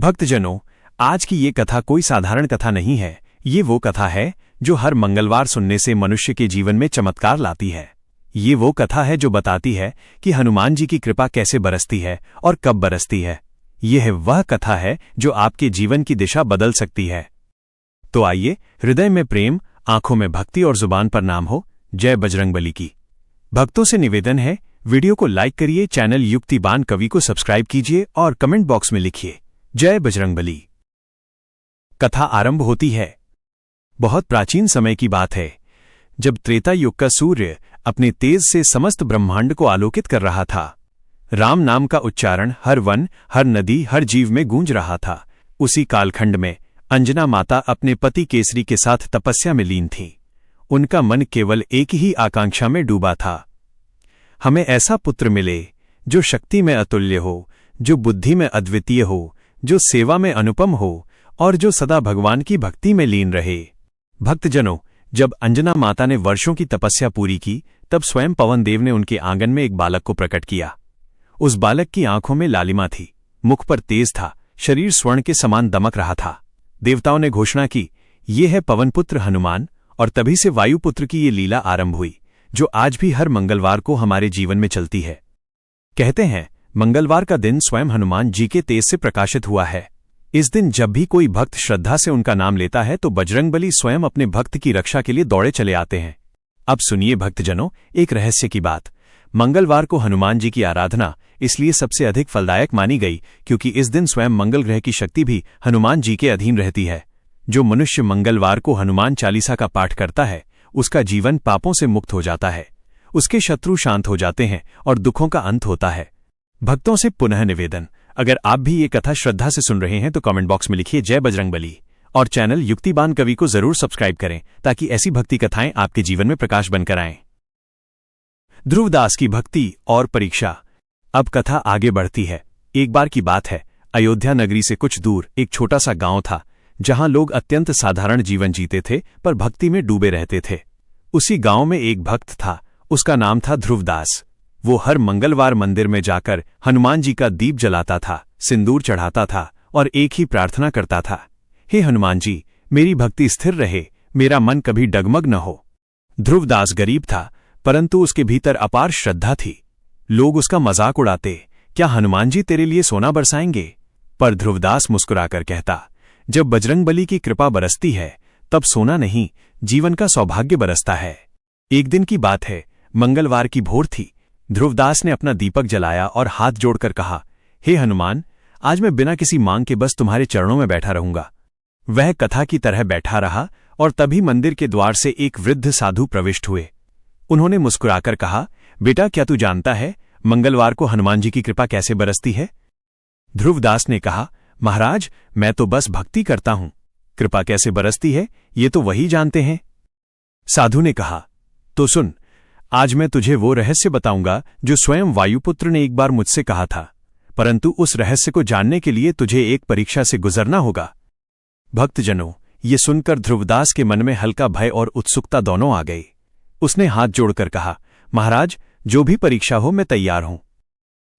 भक्तजनों, आज की ये कथा कोई साधारण कथा नहीं है। ये वो कथा है जो हर मंगलवार सुनने से मनुष्य के जीवन में चमत्कार लाती है। ये वो कथा है जो बताती है कि हनुमान जी की कृपा कैसे बरसती है और कब बरसती है। यह वह कथा है जो आपके जीवन की दिशा बदल सकती है। तो आइए, हृदय में प्रेम, आंखों में भक्ति और जुबान पर नाम हो, जय बजरंगबली की। भक्तों से निवेदन है, वीडियो को लाइक करिए, चैनल युक्तिबान कवि को सब्सक्राइब कीजिए और कमेंट बॉक्स में लिखिए जय बजरंगबली। कथा आरंभ होती है। बहुत प्राचीन समय की बात है, जब त्रेता युग का सूर्य अपने तेज से समस्त ब्रह्मांड को आलोकित कर रहा था। राम नाम का उच्चारण हर वन, हर नदी, हर जीव में गूंज रहा था। उसी कालखंड में अंजना माता अपने पति केसरी के साथ तपस्या में लीन थीं। उनका मन केवल एक ही आकांक्षा में डूबा था, हमें ऐसा पुत्र मिले जो शक्ति में अतुल्य हो, जो बुद्धि में अद्वितीय हो, जो सेवा में अनुपम हो और जो सदा भगवान की भक्ति में लीन रहे। भक्तजनों, जब अंजना माता ने वर्षों की तपस्या पूरी की, तब स्वयं पवन देव ने उनके आंगन में एक बालक को प्रकट किया। उस बालक की आंखों में लालिमा थी, मुख पर तेज था, शरीर स्वर्ण के समान दमक रहा था। देवताओं ने घोषणा की, ये है पवनपुत्र हनुमान। और तभी से वायुपुत्र की ये लीला आरंभ हुई, जो आज भी हर मंगलवार को हमारे जीवन में चलती है। कहते हैं, मंगलवार का दिन स्वयं हनुमान जी के तेज से प्रकाशित हुआ है। इस दिन जब भी कोई भक्त श्रद्धा से उनका नाम लेता है तो बजरंगबली स्वयं अपने भक्त की रक्षा के लिए दौड़े चले आते हैं। अब सुनिए भक्तजनों, एक रहस्य की बात। मंगलवार को हनुमान जी की आराधना इसलिए सबसे अधिक फलदायक मानी गई क्योंकि इस दिन स्वयं मंगल ग्रह की शक्ति भी हनुमान जी के अधीन रहती है। जो मनुष्य मंगलवार को हनुमान चालीसा का पाठ करता है, उसका जीवन पापों से मुक्त हो जाता है, उसके शत्रु शांत हो जाते हैं और दुखों का अंत होता है। भक्तों से पुनः निवेदन, अगर आप भी ये कथा श्रद्धा से सुन रहे हैं तो कमेंट बॉक्स में लिखिए जय बजरंगबली और चैनल युक्तिबान कवि को जरूर सब्सक्राइब करें ताकि ऐसी भक्ति कथाएं आपके जीवन में प्रकाश बनकर आएं। ध्रुवदास की भक्ति और परीक्षा। अब कथा आगे बढ़ती है। एक बार की बात है, अयोध्या नगरी से कुछ दूर एक छोटा सा गांव था जहां लोग अत्यंत साधारण जीवन जीते थे पर भक्ति में डूबे रहते थे। उसी गांव में एक भक्त था, उसका नाम था ध्रुवदास। वो हर मंगलवार मंदिर में जाकर हनुमान जी का दीप जलाता था, सिंदूर चढ़ाता था और एक ही प्रार्थना करता था, हे हनुमान जी, मेरी भक्ति स्थिर रहे, मेरा मन कभी डगमग न हो। ध्रुवदास गरीब था, परंतु उसके भीतर अपार श्रद्धा थी। लोग उसका मजाक उड़ाते, क्या हनुमान जी तेरे लिए सोना बरसाएंगे? पर ध्रुवदास मुस्कुराकर कहता, जब बजरंगबली की कृपा बरसती है तब सोना नहीं, जीवन का सौभाग्य बरसता है। एक दिन की बात है, मंगलवार की भोर थी। ध्रुवदास ने अपना दीपक जलाया और हाथ जोड़कर कहा, हे हनुमान, आज मैं बिना किसी मांग के बस तुम्हारे चरणों में बैठा रहूंगा। वह कथा की तरह बैठा रहा और तभी मंदिर के द्वार से एक वृद्ध साधु प्रविष्ट हुए। उन्होंने मुस्कुराकर कहा, बेटा, क्या तू जानता है मंगलवार को हनुमान जी की कृपा कैसे बरसती है? ध्रुवदास ने कहा, महाराज, मैं तो बस भक्ति करता हूं, कृपा कैसे बरसती है ये तो वही जानते हैं। साधु ने कहा, तो सुन, आज मैं तुझे वो रहस्य बताऊंगा जो स्वयं वायुपुत्र ने एक बार मुझसे कहा था, परंतु उस रहस्य को जानने के लिए तुझे एक परीक्षा से गुजरना होगा। भक्तजनों, ये सुनकर ध्रुवदास के मन में हल्का भय और उत्सुकता दोनों आ गई। उसने हाथ जोड़कर कहा, महाराज, जो भी परीक्षा हो मैं तैयार हूं।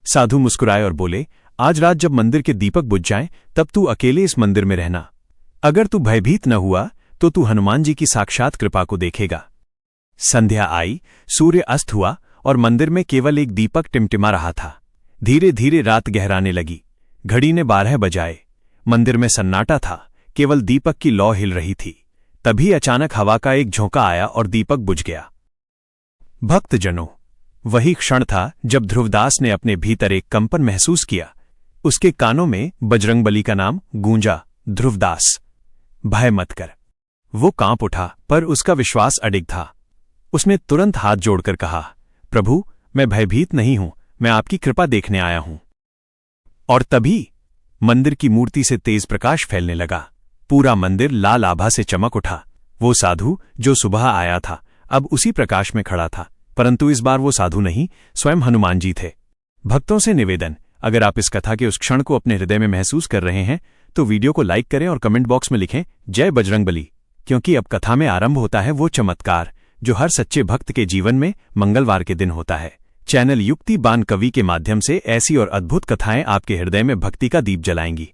साधु मुस्कुराए और बोले, आज रात जब मंदिर के दीपक बुझ जाएं तब तू अकेले इस मंदिर में रहना। अगर तू भयभीत न हुआ तो तू हनुमान जी की साक्षात कृपा को देखेगा। संध्या आई, सूर्य अस्त हुआ और मंदिर में केवल एक दीपक टिमटिमा रहा था। धीरे धीरे रात गहराने लगी। घड़ी ने 12 बजाए। मंदिर में सन्नाटा था, केवल दीपक की लौ हिल रही थी। तभी अचानक हवा का एक झोंका आया और दीपक बुझ गया। भक्तजनों, वही क्षण था जब ध्रुवदास ने अपने भीतर एक कंपन महसूस किया। उसके कानों में बजरंगबली का नाम गूंजा, ध्रुवदास, भय मत कर। वो कांप उठा, पर उसका विश्वास अडिग था। उसने तुरंत हाथ जोड़कर कहा, प्रभु, मैं भयभीत नहीं हूं, मैं आपकी कृपा देखने आया हूं। और तभी मंदिर की मूर्ति से तेज प्रकाश फैलने लगा। पूरा मंदिर लाल आभा से चमक उठा। वो साधु जो सुबह आया था अब उसी प्रकाश में खड़ा था, परंतु इस बार वो साधु नहीं, स्वयं हनुमान जी थे। भक्तों से निवेदन, अगर आप इस कथा के उस क्षण को अपने हृदय में महसूस कर रहे हैं तो वीडियो को लाइक करें और कमेंट बॉक्स में लिखें जय बजरंगबली, क्योंकि अब कथा में आरंभ होता है वो चमत्कार जो हर सच्चे भक्त के जीवन में मंगलवार के दिन होता है। चैनल युक्तिबान कवि के माध्यम से ऐसी और अद्भुत कथाएं आपके हृदय में भक्ति का दीप जलाएंगी।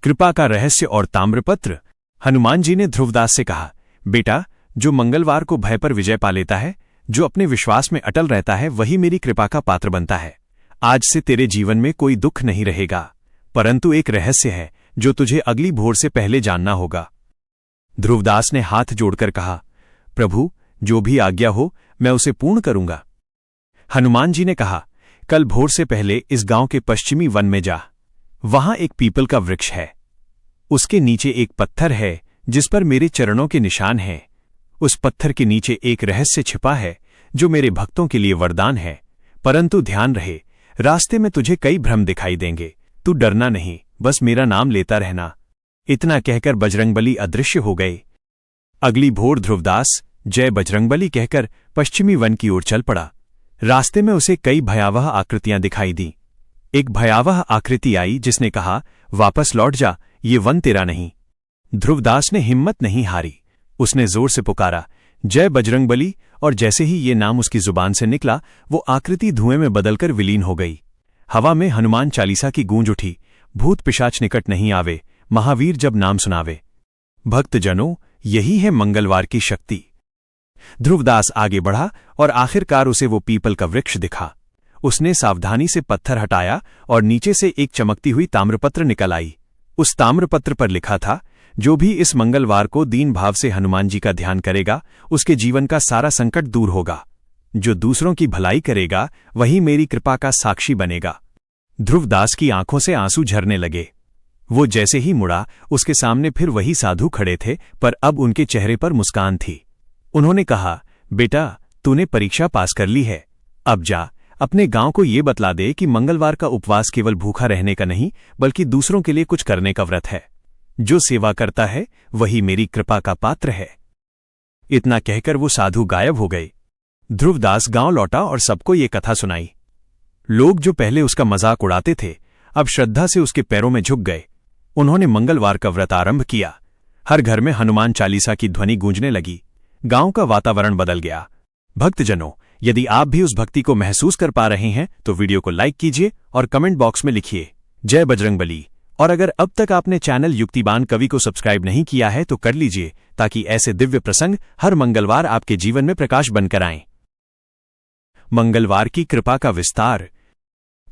कृपा का रहस्य और ताम्रपत्र। हनुमान जी ने ध्रुवदास से कहा, बेटा, जो मंगलवार को भय पर विजय पा लेता है, जो अपने विश्वास में अटल रहता है, वही मेरी कृपा का पात्र बनता है। आज से तेरे जीवन में कोई दुख नहीं रहेगा, परंतु एक रहस्य है जो तुझे अगली भोर से पहले जानना होगा। ध्रुवदास ने हाथ जोड़कर कहा, प्रभु, जो भी आज्ञा हो मैं उसे पूर्ण करूंगा। हनुमान जी ने कहा, कल भोर से पहले इस गांव के पश्चिमी वन में जा। वहां एक पीपल का वृक्ष है, उसके नीचे एक पत्थर है जिस पर मेरे चरणों के निशान हैं। उस पत्थर के नीचे एक रहस्य छिपा है जो मेरे भक्तों के लिए वरदान है। परंतु ध्यान रहे, रास्ते में तुझे कई भ्रम दिखाई देंगे, तू डरना नहीं, बस मेरा नाम लेता रहना। इतना कहकर बजरंगबली अदृश्य हो गए। अगली भोर ध्रुवदास जय बजरंगबली कहकर पश्चिमी वन की ओर चल पड़ा। रास्ते में उसे कई भयावह आकृतियां दिखाई दी। एक भयावह आकृति आई जिसने कहा, वापस लौट जा, ये वन तेरा नहीं। ध्रुवदास ने हिम्मत नहीं हारी, उसने जोर से पुकारा, जय बजरंगबली, और जैसे ही ये नाम उसकी जुबान से निकला, वो आकृति धुएं में बदलकर विलीन हो गई। हवा में हनुमान चालीसा की गूंज उठी, भूत पिशाच निकट नहीं आवे, महावीर जब नाम सुनावे। भक्तजनों, यही है मंगलवार की शक्ति। ध्रुवदास आगे बढ़ा और आखिरकार उसे वो पीपल का वृक्ष दिखा। उसने सावधानी से पत्थर हटाया और नीचे से एक चमकती हुई ताम्रपत्र निकल आई। उस ताम्रपत्र पर लिखा था, जो भी इस मंगलवार को दीन भाव से हनुमान जी का ध्यान करेगा, उसके जीवन का सारा संकट दूर होगा। जो दूसरों की भलाई करेगा, वही मेरी कृपा का साक्षी बनेगा। ध्रुवदास की आंखों से आंसू झरने लगे। वो जैसे ही मुड़ा, उसके सामने फिर वही साधु खड़े थे, पर अब उनके चेहरे पर मुस्कान थी। उन्होंने कहा, बेटा, तूने परीक्षा पास कर ली है। अब जा, अपने गांव को ये बतला दे कि मंगलवार का उपवास केवल भूखा रहने का नहीं, बल्कि दूसरों के लिए कुछ करने का व्रत है। जो सेवा करता है, वही मेरी कृपा का पात्र है। इतना कहकर वो साधु गायब हो गए। ध्रुवदास गांव लौटा और सबको ये कथा सुनाई। लोग जो पहले उसका मजाक उड़ाते थे, अब श्रद्धा से उसके पैरों में झुक गए। उन्होंने मंगलवार का व्रत आरंभ किया। हर घर में हनुमान चालीसा की ध्वनि गूंजने लगी। गांव का वातावरण बदल गया। भक्तजनों, यदि आप भी उस भक्ति को महसूस कर पा रहे हैं तो वीडियो को लाइक कीजिए और कमेंट बॉक्स में लिखिए, जय बजरंगबली। और अगर अब तक आपने चैनल युक्तिबान कवि को सब्सक्राइब नहीं किया है तो कर लीजिए, ताकि ऐसे दिव्य प्रसंग हर मंगलवार आपके जीवन में प्रकाश बनकर आएं। मंगलवार की कृपा का विस्तार।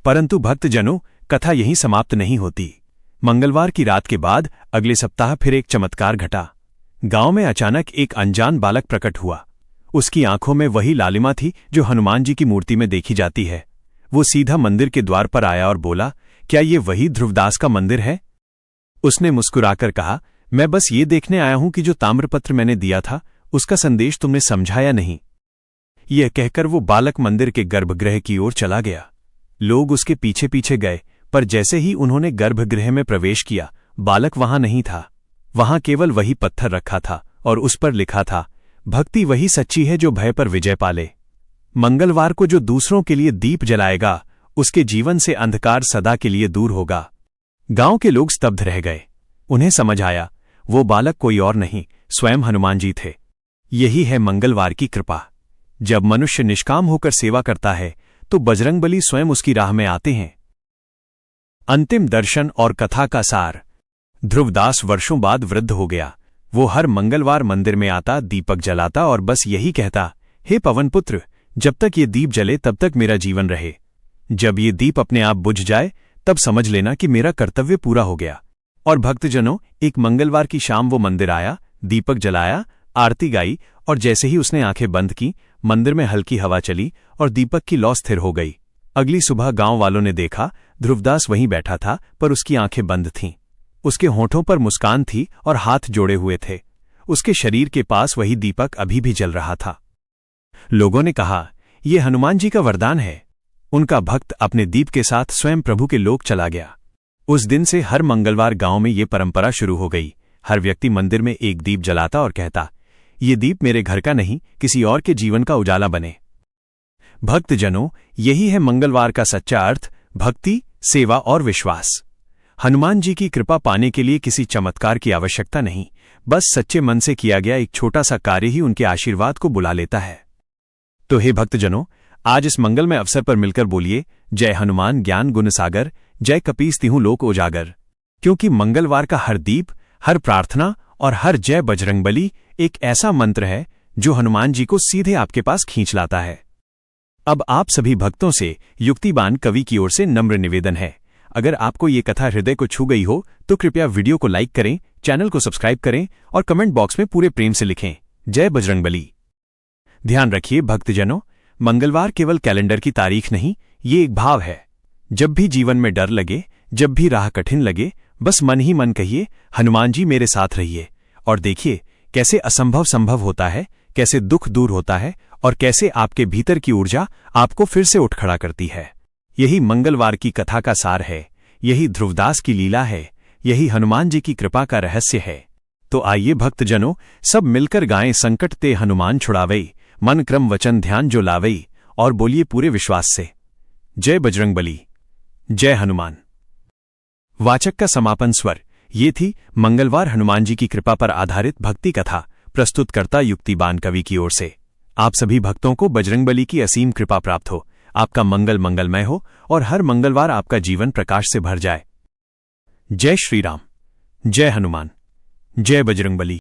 परंतु भक्तजनों, कथा यहीं समाप्त नहीं होती। मंगलवार की रात के बाद अगले सप्ताह फिर एक चमत्कार घटा। गांव में अचानक एक अनजान बालक प्रकट हुआ। उसकी आंखों में वही लालिमा थी जो हनुमान जी की मूर्ति में देखी जाती है। वो सीधा मंदिर के द्वार पर आया और बोला, क्या ये वही ध्रुवदास का मंदिर है? उसने मुस्कुराकर कहा, मैं बस ये देखने आया हूं कि जो ताम्रपत्र मैंने दिया था, उसका संदेश तुमने समझा या नहीं। यह कहकर वो बालक मंदिर के गर्भगृह की ओर चला गया। लोग उसके पीछे पीछे गए, पर जैसे ही उन्होंने गर्भगृह में प्रवेश किया, बालक वहां नहीं था। वहां केवल वही पत्थर रखा था और उस पर लिखा था, भक्ति वही सच्ची है जो भय पर विजय पाले। मंगलवार को जो दूसरों के लिए दीप जलाएगा, उसके जीवन से अंधकार सदा के लिए दूर होगा। गांव के लोग स्तब्ध रह गए। उन्हें समझ आया, वो बालक कोई और नहीं, स्वयं हनुमान जी थे। यही है मंगलवार की कृपा। जब मनुष्य निष्काम होकर सेवा करता है, तो बजरंगबली स्वयं उसकी राह में आते हैं। अंतिम दर्शन और कथा का सार। ध्रुवदास वर्षों बाद वृद्ध हो गया। वो हर मंगलवार मंदिर में आता, दीपक जलाता और बस यही कहता, हे पवनपुत्र, जब तक ये दीप जले तब तक मेरा जीवन रहे। जब ये दीप अपने आप बुझ जाए, तब समझ लेना कि मेरा कर्तव्य पूरा हो गया। और भक्तजनों, एक मंगलवार की शाम वो मंदिर आया, दीपक जलाया, आरती गाई, और जैसे ही उसने आंखें बंद की, मंदिर में हल्की हवा चली और दीपक की लौ स्थिर हो गई। अगली सुबह गांव वालों ने देखा, ध्रुवदास वहीं बैठा था, पर उसकी आंखें बंद थीं। उसके होठों पर मुस्कान थी और हाथ जोड़े हुए थे। उसके शरीर के पास वही दीपक अभी भी जल रहा था। लोगों ने कहा, यह हनुमान जी का वरदान है। उनका भक्त अपने दीप के साथ स्वयं प्रभु के लोक चला गया। उस दिन से हर मंगलवार गांव में ये परंपरा शुरू हो गई। हर व्यक्ति मंदिर में एक दीप जलाता और कहता, ये दीप मेरे घर का नहीं, किसी और के जीवन का उजाला बने। भक्तजनों, यही है मंगलवार का सच्चा अर्थ, भक्ति, सेवा और विश्वास। हनुमान जी की कृपा पाने के लिए किसी चमत्कार की आवश्यकता नहीं, बस सच्चे मन से किया गया एक छोटा सा कार्य ही उनके आशीर्वाद को बुला लेता है। तो हे भक्तजनों, आज इस मंगलमय अवसर पर मिलकर बोलिए, जय हनुमान ज्ञान गुण सागर, जय कपीस तिहु लोक उजागर। क्योंकि मंगलवार का हर दीप, हर प्रार्थना और हर जय बजरंगबली एक ऐसा मंत्र है जो हनुमान जी को सीधे आपके पास खींच लाता है। अब आप सभी भक्तों से युक्तिबान कवि की ओर से नम्र निवेदन है, अगर आपको ये कथा हृदय को छू गई हो तो कृपया वीडियो को लाइक करें, चैनल को सब्सक्राइब करें और कमेंट बॉक्स में पूरे प्रेम से लिखें, जय बजरंगबली। ध्यान रखिए भक्तजनों, मंगलवार केवल कैलेंडर की तारीख नहीं, ये एक भाव है। जब भी जीवन में डर लगे, जब भी राह कठिन लगे, बस मन ही मन कहिए, हनुमान जी मेरे साथ रहिए, और देखिए कैसे असंभव संभव होता है, कैसे दुख दूर होता है और कैसे आपके भीतर की ऊर्जा आपको फिर से उठ खड़ा करती है। यही मंगलवार की कथा का सार है, यही ध्रुवदास की लीला है, यही हनुमान जी की कृपा का रहस्य है। तो आइए भक्तजनों, सब मिलकर गाएं संकट ते हनुमान छुड़ावई, मन क्रम वचन ध्यान जो लावई, और बोलिए पूरे विश्वास से, जय बजरंगबली, जय हनुमान। वाचक का समापन स्वर। ये थी मंगलवार हनुमान जी की कृपा पर आधारित भक्ति कथा, प्रस्तुतकर्ता युक्तिबान कवि की ओर से। आप सभी भक्तों को बजरंगबली की असीम कृपा प्राप्त हो, आपका मंगल मंगलमय हो और हर मंगलवार आपका जीवन प्रकाश से भर जाए। जय श्री राम, जय हनुमान, जय बजरंगबली।